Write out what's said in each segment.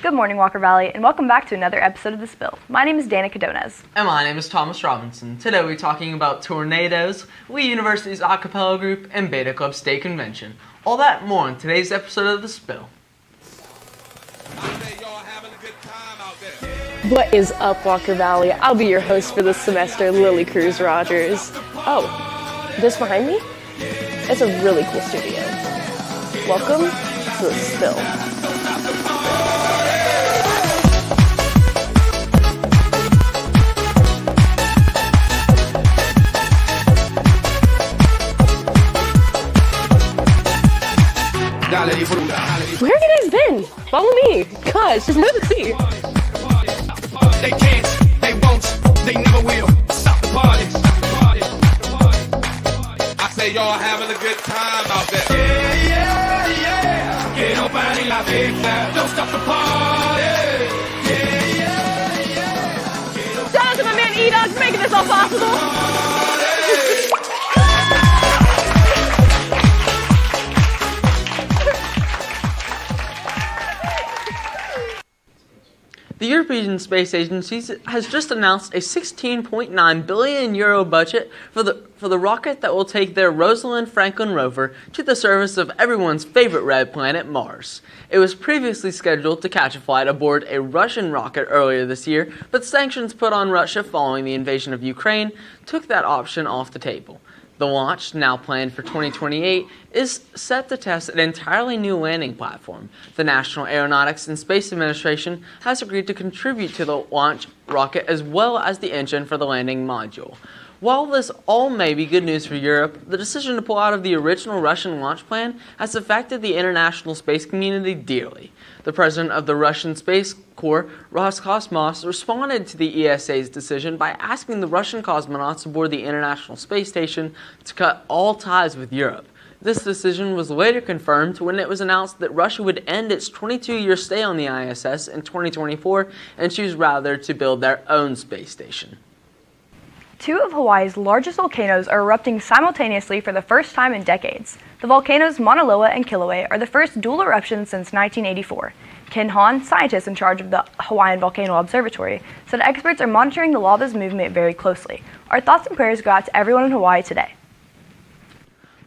Good morning, Walker Valley, and welcome back to another episode of The Spill. My name is Danica Donez. And my name is Thomas Robinson. Today we're talking about tornadoes, Lee University's a cappella group, and Beta Club State Convention. All that and more in today's episode of The Spill. What is up, Walker Valley? I'll be your host for this semester, Lily Cruz Rogers. Oh, this behind me? It's a really cool studio. Welcome to The Spill. Where have you guys been? Follow me. Gosh, there's nothing to see. They can't, they won't, they never will stop the party. I say y'all having a good time out there. Yeah, yeah, yeah. Que no pare la fiesta, don't stop the party. Yeah, yeah, yeah. Shout out to my man E-Dog for making this all possible. The European Space Agency has just announced a €16.9 billion budget for the rocket that will take their Rosalind Franklin rover to the surface of everyone's favorite red planet, Mars. It was previously scheduled to catch a flight aboard a Russian rocket earlier this year, but sanctions put on Russia following the invasion of Ukraine took that option off the table. The launch, now planned for 2028, is set to test an entirely new landing platform. The National Aeronautics and Space Administration has agreed to contribute to the launch rocket as well as the engine for the landing module. While this all may be good news for Europe, the decision to pull out of the original Russian launch plan has affected the international space community dearly. The president of the Russian Space Corps, Roscosmos, responded to the ESA's decision by asking the Russian cosmonauts aboard the International Space Station to cut all ties with Europe. This decision was later confirmed when it was announced that Russia would end its 22-year stay on the ISS in 2024 and choose rather to build their own space station. Two of Hawaii's largest volcanoes are erupting simultaneously for the first time in decades. The volcanoes Mauna Loa and Kilauea are the first dual eruptions since 1984. Ken Hahn, scientist in charge of the Hawaiian Volcano Observatory, said experts are monitoring the lava's movement very closely. Our thoughts and prayers go out to everyone in Hawaii today.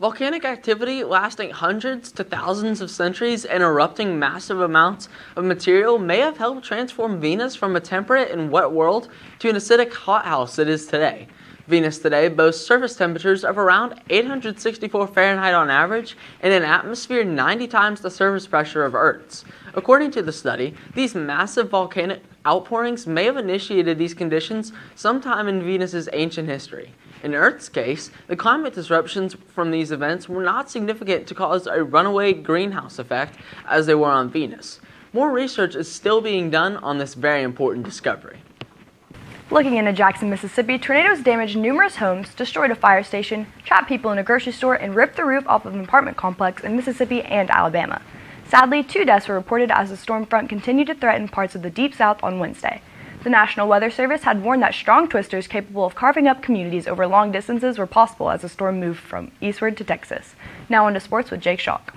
Volcanic activity lasting hundreds to thousands of centuries and erupting massive amounts of material may have helped transform Venus from a temperate and wet world to an acidic hothouse it is today. Venus today boasts surface temperatures of around 864 Fahrenheit on average and an atmosphere 90 times the surface pressure of Earth's. According to the study, these massive volcanic outpourings may have initiated these conditions sometime in Venus's ancient history. In Earth's case, the climate disruptions from these events were not significant to cause a runaway greenhouse effect as they were on Venus. More research is still being done on this very important discovery. Looking into Jackson, Mississippi, tornadoes damaged numerous homes, destroyed a fire station, trapped people in a grocery store, and ripped the roof off of an apartment complex in Mississippi and Alabama. Sadly, 2 deaths were reported as the storm front continued to threaten parts of the Deep South on Wednesday. The National Weather Service had warned that strong twisters capable of carving up communities over long distances were possible as the storm moved from eastward to Texas. Now on to sports with Jake Schalk.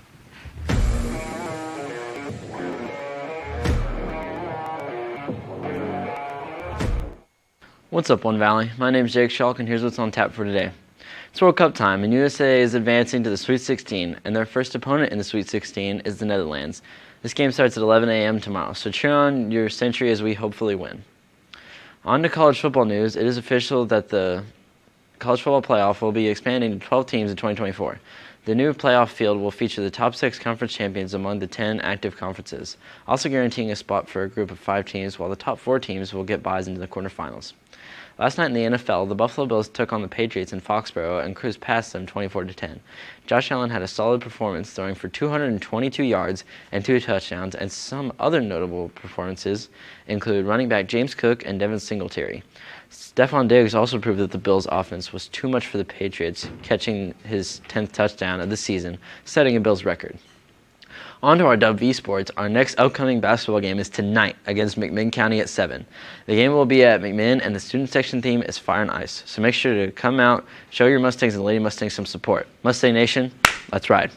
What's up, One Valley? My name is Jake Schalk, and here's what's on tap for today. It's World Cup time, and USA is advancing to the Sweet 16, and their first opponent in the Sweet 16 is the Netherlands. This game starts at 11 a.m. tomorrow, so cheer on your century as we hopefully win. On to college football news. It is official that the college football playoff will be expanding to 12 teams in 2024. The new playoff field will feature the top 6 conference champions among the 10 active conferences, also guaranteeing a spot for a group of 5 teams, while the top 4 teams will get buys into the quarterfinals. Last night in the NFL, the Buffalo Bills took on the Patriots in Foxborough and cruised past them 24-10. Josh Allen had a solid performance, throwing for 222 yards and 2 touchdowns, and some other notable performances include running back James Cook and Devin Singletary. Stephon Diggs also proved that the Bills' offense was too much for the Patriots, catching his 10th touchdown of the season, setting a Bills record. On to our Dub V Sports. Our next upcoming basketball game is tonight against McMinn County at 7. The game will be at McMinn, and the student section theme is Fire and Ice. So make sure to come out, show your Mustangs and Lady Mustangs some support. Mustang Nation, let's ride.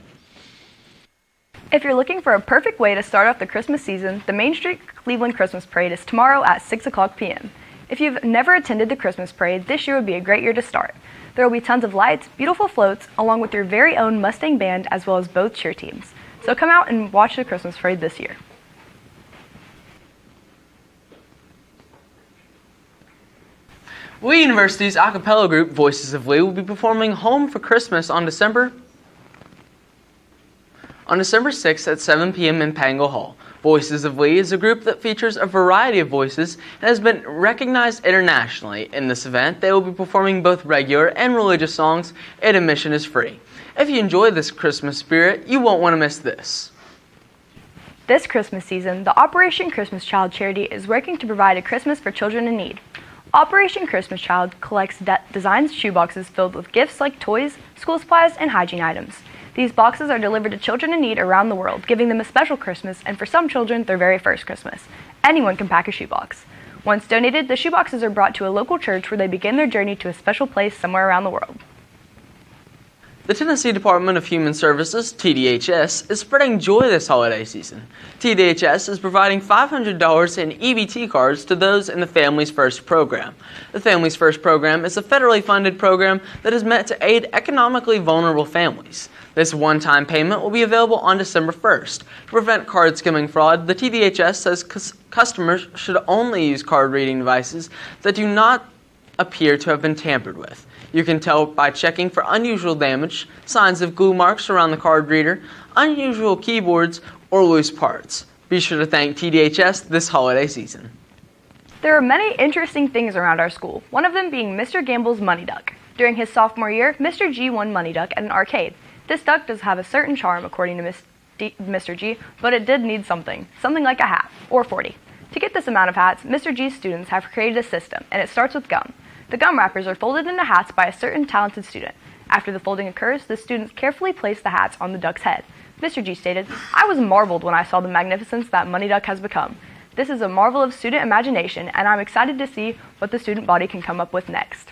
If you're looking for a perfect way to start off the Christmas season, the Main Street Cleveland Christmas Parade is tomorrow at 6 o'clock p.m. If you've never attended the Christmas Parade, this year would be a great year to start. There will be tons of lights, beautiful floats, along with your very own Mustang band as well as both cheer teams. So come out and watch the Christmas Parade this year. Lee University's a cappella group Voices of Lee will be performing Home for Christmas on December 6th at 7 p.m. in Pango Hall. Voices of Lee is a group that features a variety of voices and has been recognized internationally. In this event, they will be performing both regular and religious songs, and admission is free. If you enjoy this Christmas spirit, you won't want to miss this. This Christmas season, the Operation Christmas Child charity is working to provide a Christmas for children in need. Operation Christmas Child collects designs shoeboxes filled with gifts like toys, school supplies, and hygiene items. These boxes are delivered to children in need around the world, giving them a special Christmas and for some children, their very first Christmas. Anyone can pack a shoebox. Once donated, the shoeboxes are brought to a local church where they begin their journey to a special place somewhere around the world. The Tennessee Department of Human Services, TDHS, is spreading joy this holiday season. TDHS is providing $500 in EBT cards to those in the Families First program. The Families First program is a federally funded program that is meant to aid economically vulnerable families. This one-time payment will be available on December 1st. To prevent card skimming fraud, the TDHS says customers should only use card reading devices that do not appear to have been tampered with. You can tell by checking for unusual damage, signs of glue marks around the card reader, unusual keyboards, or loose parts. Be sure to thank TDHS this holiday season. There are many interesting things around our school, one of them being Mr. Gamble's Money Duck. During his sophomore year, Mr. G won Money Duck at an arcade. This duck does have a certain charm, according to Mr. G, but it did need something like a hat, or 40. To get this amount of hats, Mr. G's students have created a system, and it starts with gum. The gum wrappers are folded into hats by a certain talented student. After the folding occurs, the students carefully place the hats on the duck's head. Mr. G stated, "I was marveled when I saw the magnificence that Money Duck has become. This is a marvel of student imagination, and I'm excited to see what the student body can come up with next."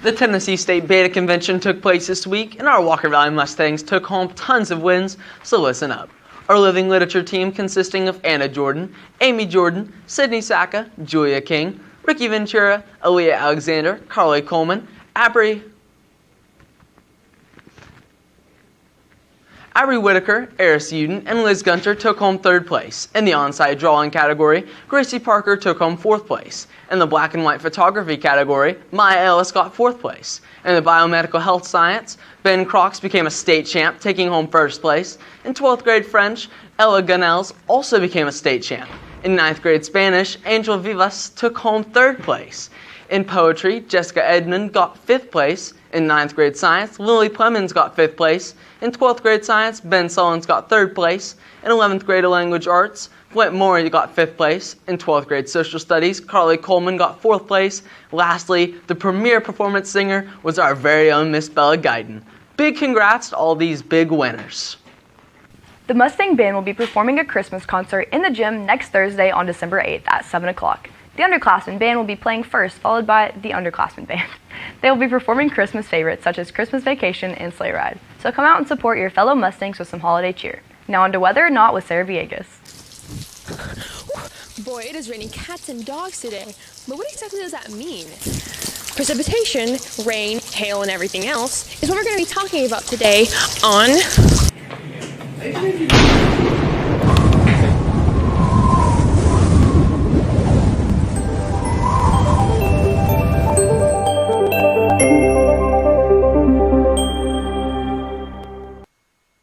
The Tennessee State Beta Convention took place this week, and our Walker Valley Mustangs took home tons of wins, so listen up. Our Living Literature team, consisting of Anna Jordan, Amy Jordan, Sydney Saka, Julia King, Ricky Ventura, Aaliyah Alexander, Carly Coleman, Abry Whitaker, Eris Uden, and Liz Gunter took home 3rd place. In the on-site drawing category, Gracie Parker took home 4th place. In the black and white photography category, Maya Ellis got 4th place. In the biomedical health science, Ben Crocs became a state champ, taking home 1st place. In 12th grade French, Ella Gunnels also became a state champ. In 9th grade Spanish, Angel Vivas took home 3rd place. In poetry, Jessica Edmond got 5th place. In 9th grade science, Lily Clemens got 5th place. In 12th grade science, Ben Sullins got 3rd place. In 11th grade language arts, Flint Morey got 5th place. In 12th grade social studies, Carly Coleman got 4th place. Lastly, the premier performance singer was our very own Miss Bella Guyton. Big congrats to all these big winners. The Mustang Band will be performing a Christmas concert in the gym next Thursday on December 8th at 7 o'clock. The underclassmen band will be playing first, followed by the underclassmen band. They will be performing Christmas favorites such as Christmas Vacation and Sleigh Ride. So come out and support your fellow Mustangs with some holiday cheer. Now on to Weather or Not with Sarah Villegas. Boy, it is raining cats and dogs today. But what exactly does that mean? Precipitation, rain, hail, and everything else is what we're going to be talking about today on...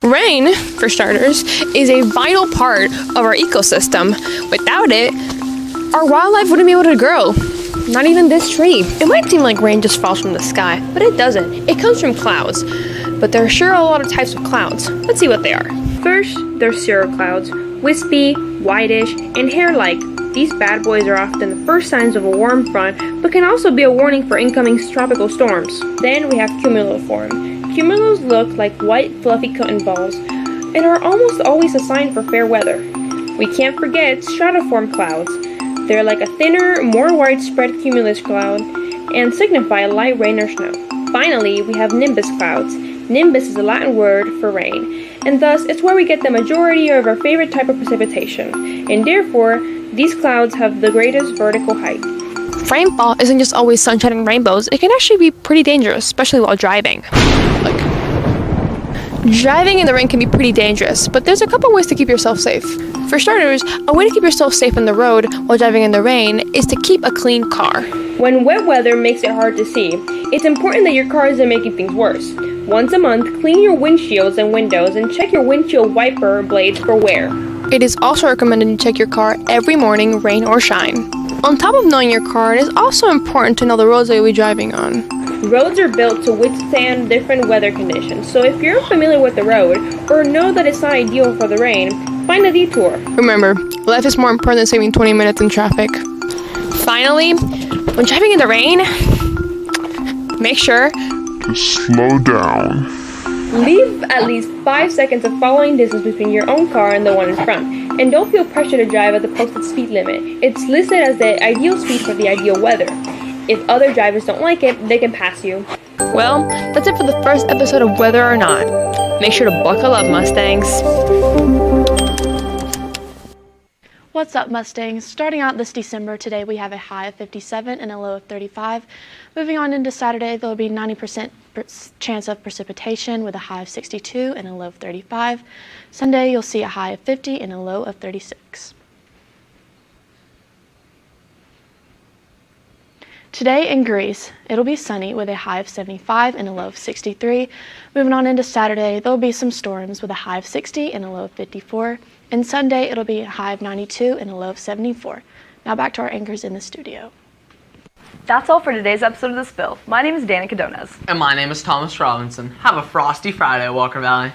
Rain, for starters, is a vital part of our ecosystem. Without it, our wildlife wouldn't be able to grow. Not even this tree. It might seem like rain just falls from the sky, but it doesn't. It comes from clouds. But there are sure a lot of types of clouds. Let's see what they are. First, there's cirro clouds. Wispy, whitish, and hair-like. These bad boys are often the first signs of a warm front, but can also be a warning for incoming tropical storms. Then we have cumuliform. Cumulus look like white, fluffy cotton balls and are almost always a sign for fair weather. We can't forget stratiform clouds. They're like a thinner, more widespread cumulus cloud and signify light rain or snow. Finally, we have nimbus clouds. Nimbus is a Latin word for rain, and thus it's where we get the majority of our favorite type of precipitation, and therefore, these clouds have the greatest vertical height. Rainfall isn't just always sunshine and rainbows. It can actually be pretty dangerous, especially while driving. Driving in the rain can be pretty dangerous, but there's a couple ways to keep yourself safe. For starters, a way to keep yourself safe in the road while driving in the rain is to keep a clean car. When wet weather makes it hard to see, it's important that your car isn't making things worse. Once a month, clean your windshields and windows and check your windshield wiper blades for wear. It is also recommended to check your car every morning, rain or shine. On top of knowing your car, it is also important to know the roads that you'll be driving on. Roads are built to withstand different weather conditions, so if you're unfamiliar with the road or know that it's not ideal for the rain, find a detour. Remember, life is more important than saving 20 minutes in traffic. Finally, when driving in the rain, make sure to slow down. Leave at least 5 seconds of following distance between your own car and the one in front, and don't feel pressure to drive at the posted speed limit. It's listed as the ideal speed for the ideal weather. If other drivers don't like it, they can pass you. Well, that's it for the first episode of Whether or Not. Make sure to buckle up, Mustangs. What's up, Mustangs? Starting out this December, today we have a high of 57 and a low of 35. Moving on into Saturday, there will be 90% chance of precipitation with a high of 62 and a low of 35. Sunday, you'll see a high of 50 and a low of 36. Today in Greece, it'll be sunny with a high of 75 and a low of 63. Moving on into Saturday, there'll be some storms with a high of 60 and a low of 54. And Sunday, it'll be a high of 92 and a low of 74. Now back to our anchors in the studio. That's all for today's episode of The Spill. My name is Danica Donez. And my name is Thomas Robinson. Have a frosty Friday, Walker Valley.